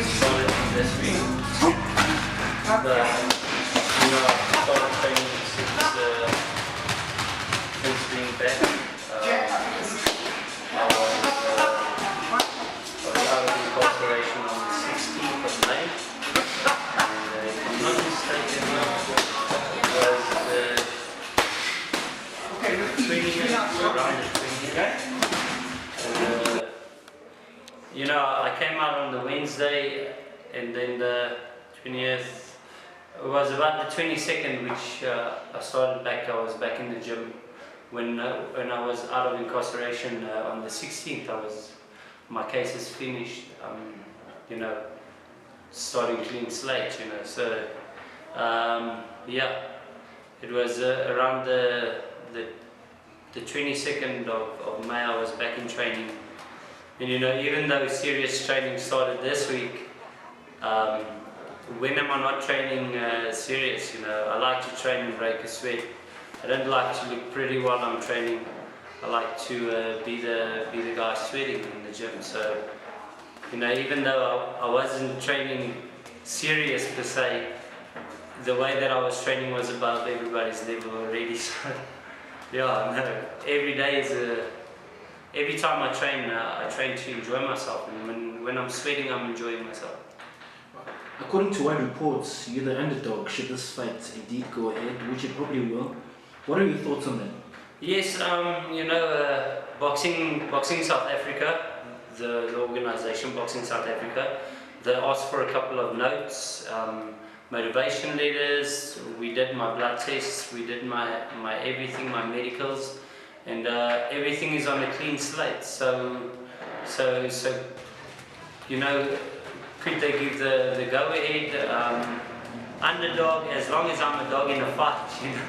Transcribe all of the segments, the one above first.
started this week, but you know, I started training since being back. I was out of incarceration on the 16th of May, and if I'm not mistaken, it was the 20th, around the 20th. You know, I came out on the Wednesday, and then the 20th, it was about the 22nd, which I started back. I was back in the gym. When I was out of incarceration on the 16th, my case is finished. You know, starting clean slate. You know, so yeah, it was around the 22nd of May. I was back in training. And you know, even though serious training started this week, when am I not training serious? You know, I like to train and break a sweat. I don't like to look pretty while I'm training. I like to be the guy sweating in the gym. So, you know, even though I wasn't training serious per se, the way that I was training was above everybody's level already. So, yeah, no, every day is every time I train to enjoy myself, and when I'm sweating, I'm enjoying myself. According to one reports, you're the underdog should this fight indeed go ahead, which it probably will. What are your thoughts on that? Yes, you know, Boxing South Africa, the organisation Boxing South Africa, they asked for a couple of notes, motivation letters. We did my blood tests, we did my everything, my medicals. And everything is on a clean slate. So, you know, could they give the go-ahead? Underdog, as long as I'm a dog in a fight, you know.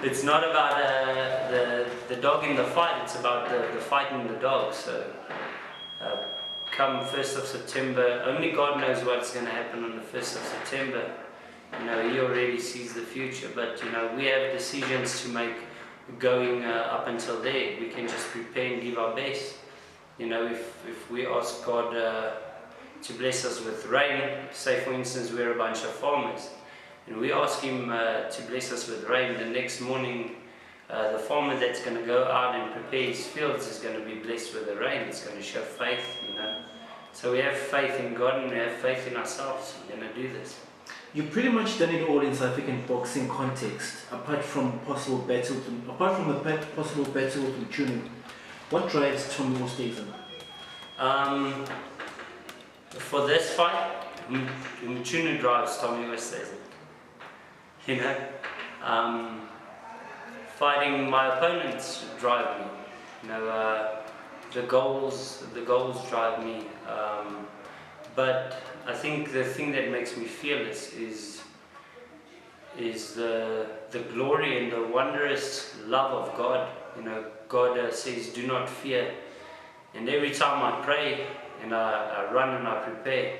It's not about the dog in the fight, it's about the fight in the dog. So, come 1st of September, only God knows what's going to happen on the 1st of September. You know, He already sees the future, but, you know, we have decisions to make going up until there. We can just prepare and give our best. You know, if we ask God to bless us with rain, say for instance we're a bunch of farmers, and we ask Him to bless us with rain, the next morning the farmer that's going to go out and prepare his fields is going to be blessed with the rain. It's going to show faith, you know. So we have faith in God and we have faith in ourselves. We're going to do this. You've pretty much done it all in South African boxing context, apart from the possible battle with Mchunu. What drives Tommy Oosthuizen? For this fight, Mchunu drives Tommy Oosthuizen. You know, fighting my opponents drive me. You know, the goals drive me. But I think the thing that makes me fearless is the glory and the wondrous love of God. You know, God says, "Do not fear." And every time I pray and I run and I prepare,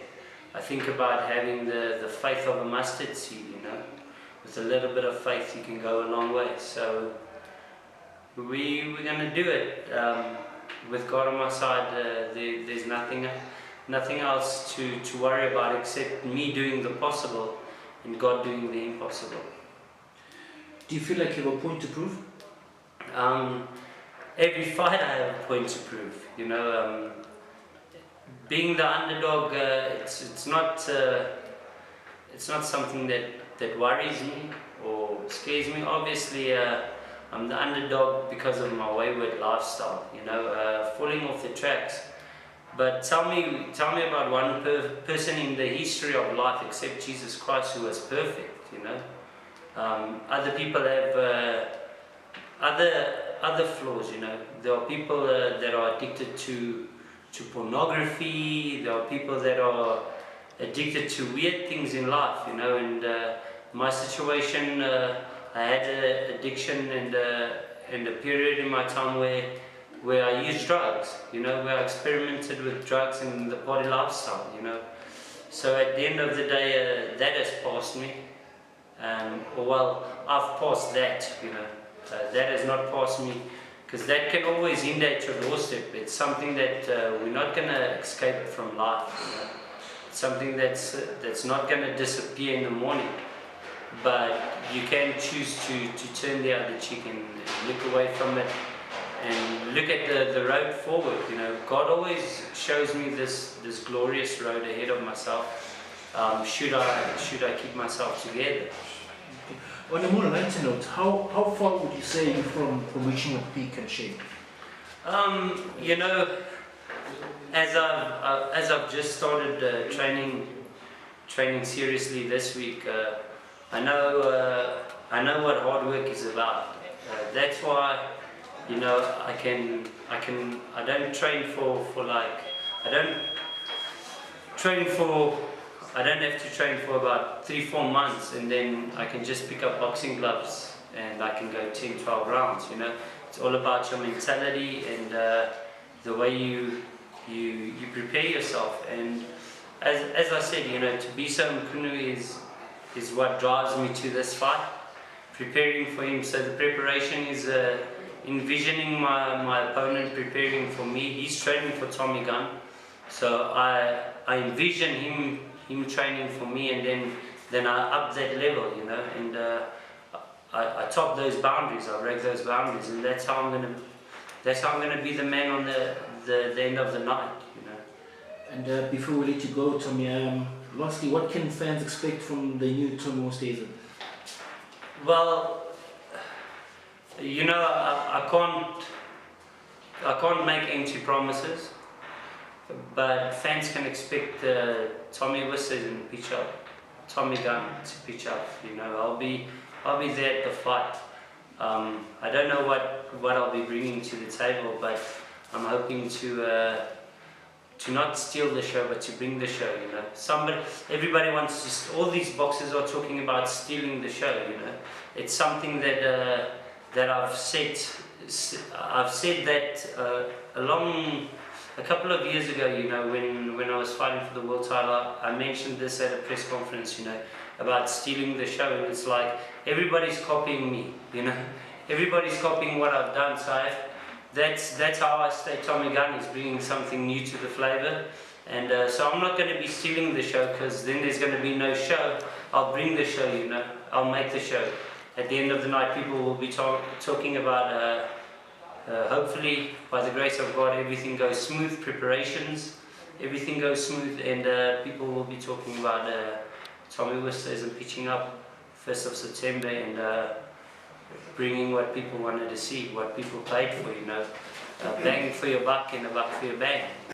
I think about having the faith of a mustard seed. You know, with a little bit of faith, you can go a long way. So we're going to do it with God on my side. There's nothing else to worry about except me doing the possible and God doing the impossible. Do you feel like you have a point to prove? Every fight I have a point to prove. You know, being the underdog, it's not something that worries me or scares me. Obviously, I'm the underdog because of my wayward lifestyle. You know, falling off the tracks. But tell me about one person in the history of life except Jesus Christ who was perfect. You know, other people have other flaws. You know, there are people that are addicted to pornography. There are people that are addicted to weird things in life. You know, and my situation, I had an addiction and a period in my time where I used drugs, you know, where I experimented with drugs and the body lifestyle, you know. So at the end of the day, that has passed me. Well, I've passed that, you know. That has not passed me because that can always hinder at your doorstep. It's something that we're not going to escape from life. You know? It's something that's not going to disappear in the morning, but you can choose to turn the other cheek and look away from it and look at the road forward. You know, God always shows me this glorious road ahead of myself. Should I keep myself together? On a more lighter note, how far would you say you're from reaching a peak and shape? You know, as I've just started training seriously this week, I know what hard work is about. That's why, you know, I don't train for like, I don't have to train for about 3-4 months and then I can just pick up boxing gloves and I can go 10-12 rounds, you know. It's all about your mentality and the way you prepare yourself. And as I said, you know, Thabiso Mchunu is what drives me to this fight, preparing for him. So the preparation is envisioning my opponent preparing for me. He's training for Tommy Gunn, so I envision him training for me, and then I up that level, you know, and I top those boundaries, I break those boundaries, and that's how I'm gonna be the man on the end of the night, you know. And before we let you go, Tommy, lastly, what can fans expect from the new Tommy Oosthuizen? Well, you know, I can't make empty promises, but fans can expect Tommy Oosthuizen to pitch up, Tommy Gunn to pitch up. You know, I'll be there at the fight. I don't know what I'll be bringing to the table, but I'm hoping to not steal the show, but to bring the show. You know, everybody wants to. All these boxers are talking about stealing the show. You know, it's something that I've said that a couple of years ago, you know, when I was fighting for the world title, I mentioned this at a press conference, you know, about stealing the show, and it's like everybody's copying me, you know, everybody's copying what I've done, so that's how I stay Tommy Gunn, is bringing something new to the flavor, and so I'm not going to be stealing the show, because then there's going to be no show. I'll bring the show, you know, I'll make the show. At the end of the night, people will be talking about hopefully, by the grace of God, everything goes smooth, preparations, everything goes smooth, and people will be talking about Tommy Oosthuizen pitching up 1st of September and bringing what people wanted to see, what people paid for, you know, bang for your buck and a buck for your bang.